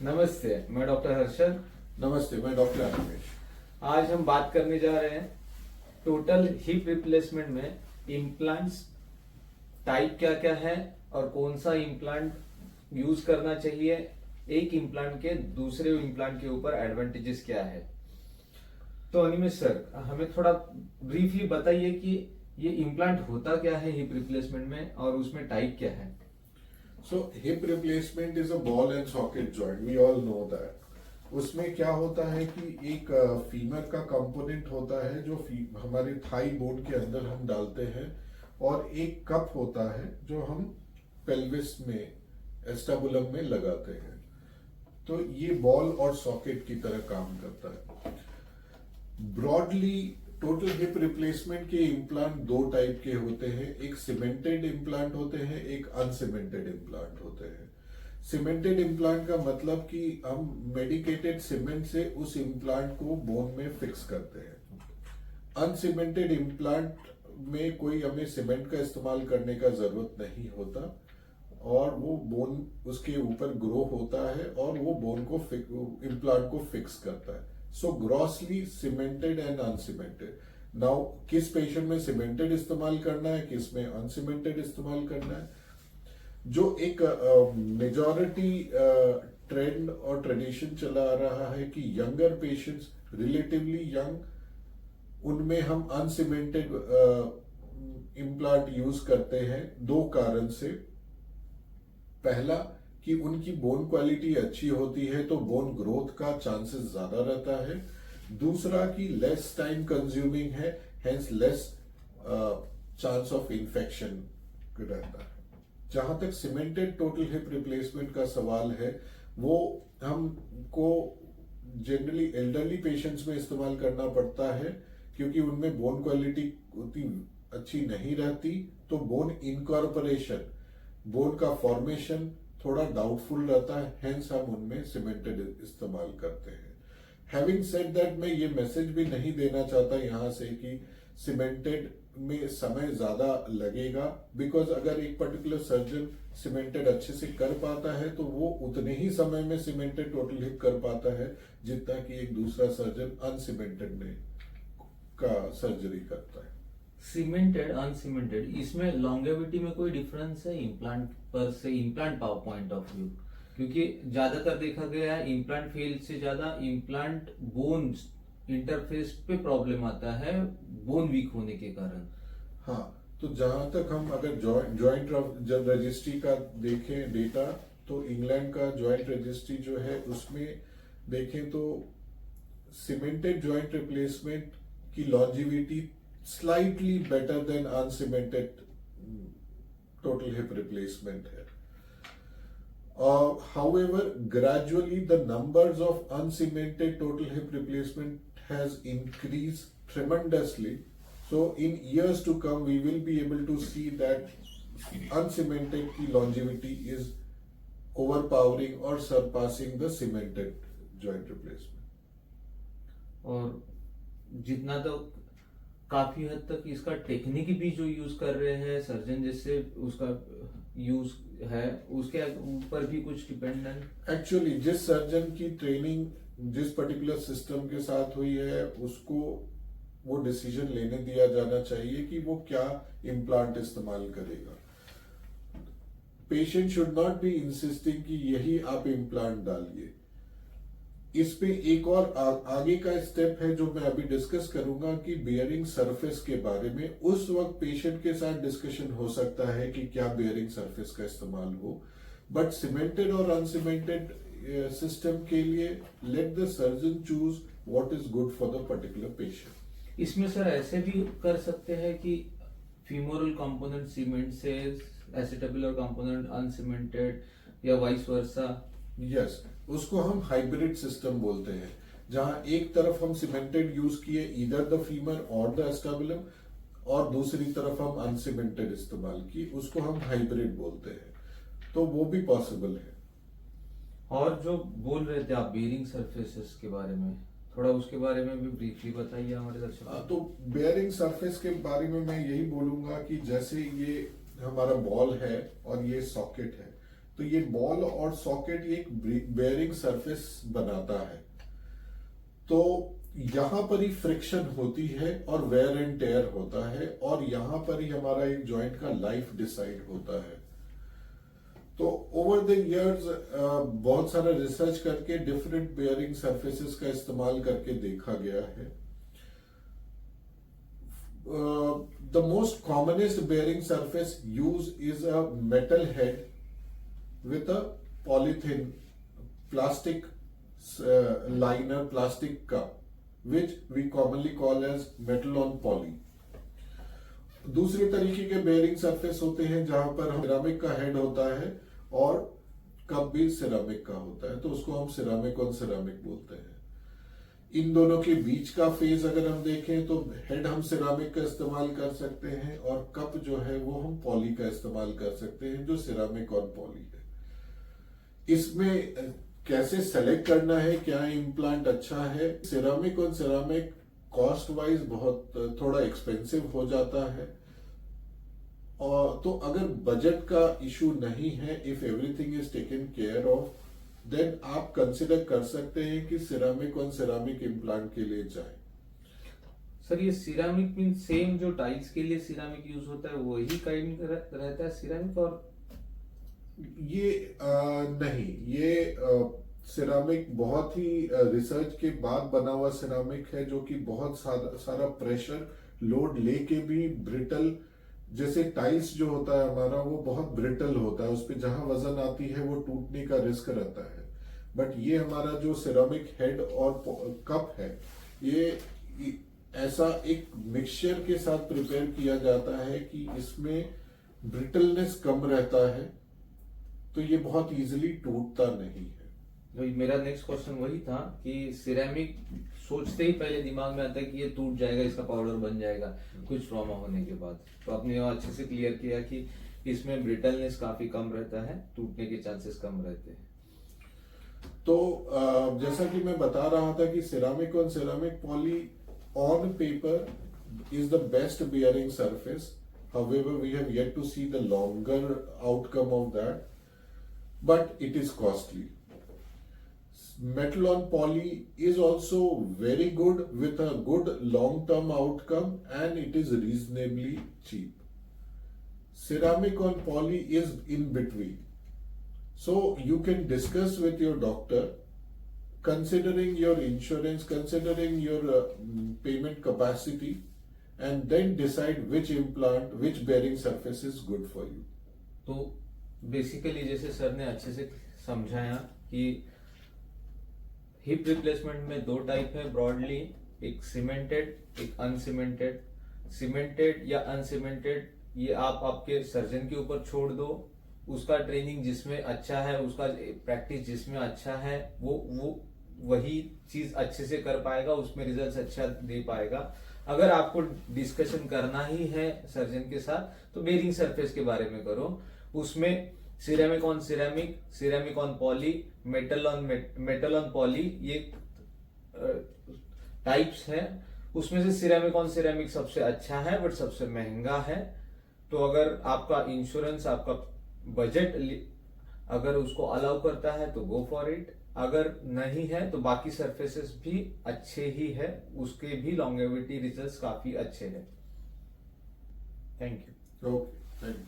नमस्ते, मैं डॉक्टर हर्षद। नमस्ते, मैं डॉक्टर अनिमेश। आज हम बात करने जा रहे हैं टोटल हिप रिप्लेसमेंट में इम्प्लांट्स टाइप क्या क्या है और कौन सा इम्प्लांट यूज करना चाहिए, एक इम्प्लांट के दूसरे इम्प्लांट के ऊपर एडवांटेजेस क्या है। तो अनिमेश सर, हमें थोड़ा ब्रीफली बताइए कि ये इम्प्लांट होता क्या है हिप रिप्लेसमेंट में और उसमें टाइप क्या है। So hip replacement is a ball and socket joint. We all know that. उसमें क्या होता है कि एक फीमर का कंपोनेंट होता है जो हमारे थाई बोन के अंदर हम डालते हैं, और एक कप होता है जो हम पेल्विस में एस्टाबुलम में लगाते हैं। तो ये बॉल और सॉकेट की तरह काम करता है। ब्रॉडली टोटल हिप रिप्लेसमेंट के इम्प्लांट दो टाइप के होते हैं, एक सीमेंटेड इम्प्लांट होते हैं, एक अनसीमेंटेड इम्प्लांट होते हैं। सीमेंटेड इम्प्लांट का मतलब कि हम मेडिकेटेड सीमेंट से उस इम्प्लांट को बोन में फिक्स करते हैं। अनसीमेंटेड इम्प्लांट में कोई हमें सीमेंट का इस्तेमाल करने का जरूरत नहीं होता, और वो बोन उसके ऊपर ग्रो होता है और वो बोन को इम्प्लांट को फिक्स करता है। So grossly cemented and uncemented. Now किस पेशेंट में सीमेंटेड इस्तेमाल करना है, किस में अनसीमेंटेड इस्तेमाल करना है। जो एक मेजॉरिटी ट्रेंड और ट्रेडिशन चला आ रहा है कि यंगर पेशेंट्स, रिलेटिवली यंग, उनमें हम अनसीमेंटेड इम्प्लांट यूज करते हैं दो कारण से। पहला कि उनकी बोन क्वालिटी अच्छी होती है तो बोन ग्रोथ का चांसेस ज्यादा रहता है। दूसरा कि लेस टाइम कंज्यूमिंग है, hence less chance of infection रहता है। जहां तक सीमेंटेड टोटल हिप रिप्लेसमेंट का सवाल है, वो हमको जनरली एल्डरली पेशेंट्स में इस्तेमाल करना पड़ता है, क्योंकि उनमें बोन क्वालिटी उतनी अच्छी नहीं रहती, तो बोन इनकॉर्पोरेशन, बोन का फॉर्मेशन थोड़ा डाउटफुल रहता है, हेंस हम उनमें सीमेंटेड इस्तेमाल करते हैं। हैविंग सेड दैट, मैं ये मैसेज भी नहीं देना चाहता यहां से कि सीमेंटेड में समय ज्यादा लगेगा, बिकॉज अगर एक पर्टिकुलर सर्जन सीमेंटेड अच्छे से कर पाता है तो वो उतने ही समय में सीमेंटेड टोटल हिप कर पाता है जितना कि एक दूसरा सर्जन अनसीमेंटेड में का सर्जरी करता है। सीमेंटेड अनसीमेंटेड, इसमें लॉन्गेविटी में कोई डिफरेंस है इम्प्लांट पर से, इम्प्लांट पॉइंट ऑफ व्यू? क्योंकि ज्यादातर देखा गया है इम्प्लांट फेल से ज्यादा इम्प्लांट बोन इंटरफेस पे प्रॉब्लम आता है बोन वीक होने के कारण। हाँ, तो जहां तक हम अगर जॉइंट जब रजिस्ट्री का देखें डेटा, तो इंग्लैंड का जॉइंट रजिस्ट्री जो है उसमें देखें तो सीमेंटेड जॉइंट रिप्लेसमेंट की longevity slightly better than uncemented total hip replacement है। However, gradually the numbers of uncemented total hip replacement has increased tremendously. So in years to come, we will be able to see that uncemented की longevity is overpowering or surpassing the cemented joint replacement. और जितना तो काफी हद तक इसका technique भी जो यूज कर रहे हैं सर्जन, जिससे उसका यूज है उसके ऊपर भी कुछ डिपेंडेंट। एक्चुअली जिस सर्जन की ट्रेनिंग जिस पर्टिकुलर सिस्टम के साथ हुई है, उसको वो डिसीजन लेने दिया जाना चाहिए कि वो क्या इम्प्लांट इस्तेमाल करेगा। Patient should not be insisting कि यही आप इम्प्लांट डालिए। इस पे एक और आगे का स्टेप है जो मैं अभी डिस्कस करूंगा कि बेयरिंग सरफेस के बारे में। उस वक्त पेशेंट के साथ डिस्कशन हो सकता है कि क्या बेयरिंग सरफेस का इस्तेमाल हो, बट सीमेंटेड और अनसीमेंटेड सिस्टम के लिए let the surgeon choose what is good for the particular patient. इसमें सर ऐसे भी कर सकते हैं कि फीमोरल कंपोनेंट सीमेंट से, एसिटेबुलर कंपोनेंट अनसीमेंटेड, या वाइस वर्सा। यस, उसको हम हाइब्रिड सिस्टम बोलते हैं, जहां एक तरफ हम सीमेंटेड यूज किए ईदर द फीमर और द एस्टाबुलम, और दूसरी तरफ हम अनसीमेंटेड इस्तेमाल की, उसको हम हाइब्रिड बोलते हैं। तो वो भी पॉसिबल है। और जो बोल रहे थे आप बेयरिंग सरफेसेस के बारे में, थोड़ा उसके बारे में भी ब्रीफली बताइए हमारे दर्शकों। तो बेयरिंग सरफेस के बारे में मैं यही बोलूंगा कि जैसे ये हमारा बॉल है और ये सॉकेट है, तो ये बॉल और सॉकेट ये एक बेयरिंग सरफेस बनाता है, तो यहां पर ही फ्रिक्शन होती है और वेयर एंड टेयर होता है, और यहां पर ही हमारा एक जॉइंट का लाइफ डिसाइड होता है। तो ओवर द इयर्स बहुत सारा रिसर्च करके डिफरेंट बेयरिंग सरफेसेस का इस्तेमाल करके देखा गया है। The most commonest bearing surface use is a metal head with a polythene plastic liner plastic cup, which we commonly call as metal on poly. दूसरे तरीके के बेयरिंग सरफेस होते हैं जहां पर सिरामिक का हेड होता है और कप भी सिरामिक का होता है, तो उसको हम सिरामिक ऑन सिरामिक बोलते हैं। इन दोनों के बीच का फेज अगर हम देखें तो हेड हम सिरामिक का इस्तेमाल कर सकते हैं और कप जो है वो हम पॉली का इस्तेमाल कर सकते हैं, जो सिरामिक ऑन पॉली है। इसमें कैसे सेलेक्ट करना है, क्या इम्प्लांट अच्छा है? सिरामिक और सिरामिक कॉस्ट वाइज बहुत थोड़ा एक्सपेंसिव हो जाता है, और तो अगर बजट का इशू नहीं है, if everything is taken care of, then आप कंसिडर कर सकते हैं कि सिरामिक और सिरामिक इम्प्लांट के लिए जाएं। सर ये सिरामिक मीन सेम जो टाइल्स के लिए सिरामिक यूज होता है वही काइंड रहता है सिरामिक, और ये नहीं, ये सिरामिक बहुत ही रिसर्च के बाद बना हुआ सिरामिक है, जो कि बहुत सारा प्रेशर लोड लेके भी ब्रिटल, जैसे टाइल्स जो होता है हमारा वो बहुत ब्रिटल होता है, उस पे जहां वजन आती है वो टूटने का रिस्क रहता है। बट ये हमारा जो सिरामिक हेड और कप है, ये ऐसा एक मिक्सचर के साथ प्रिपेयर किया जाता है कि इसमें ब्रिटलनेस कम रहता है, तो ये बहुत इजीली टूटता नहीं है। वही मेरा नेक्स्ट क्वेश्चन वही था कि सिरेमिक सोचते ही पहले दिमाग में आता है कि ये टूट जाएगा, इसका पाउडर बन जाएगा कुछ ट्रॉमा होने के बाद, तो आपने अच्छे से क्लियर किया कि इसमें ब्रिटलनेस काफी कम रहता है, टूटने के चांसेस कम रहते हैं। तो जैसा कि मैं बता रहा था कि सिरामिक और ceramic poly on paper is the best bearing surface. However, we have yet to see the longer outcome of that, but it is costly. Metal on poly is also very good with a good long-term outcome, and it is reasonably cheap. Ceramic on poly is in between. So you can discuss with your doctor, considering your insurance, considering your payment capacity, and then decide which implant, which bearing surface is good for you. तो basically जैसे sir ने अच्छे से समझाया कि hip replacement में दो type है ब्रॉडली, एक सीमेंटेड, एक अनसीमेंटेड। सीमेंटेड या अनसीमेंटेड ये आप आपके सर्जन के ऊपर छोड़ दो, उसका ट्रेनिंग जिसमें अच्छा है, उसका प्रैक्टिस जिसमें अच्छा है, वो वही चीज अच्छे से कर पाएगा, उसमें रिजल्ट अच्छा दे पाएगा। अगर आपको डिस्कशन करना ही है सर्जन के साथ तो बेरिंग सरफेस के बारे में करो, उसमें ceramic on ceramic, ceramic on poly, metal on poly, ये टाइप्स हैं। उसमें से सिरेमिक ऑन सिरेमिक सबसे अच्छा है बट सबसे महंगा है। तो अगर आपका इंश्योरेंस, आपका बजट अगर उसको अलाउ करता है तो गो फॉर इट, अगर नहीं है तो बाकी सरफेसेस भी अच्छे ही है, उसके भी लॉन्गेविटी रिजल्ट्स काफी अच्छे हैं। Thank you. Okay, thank you.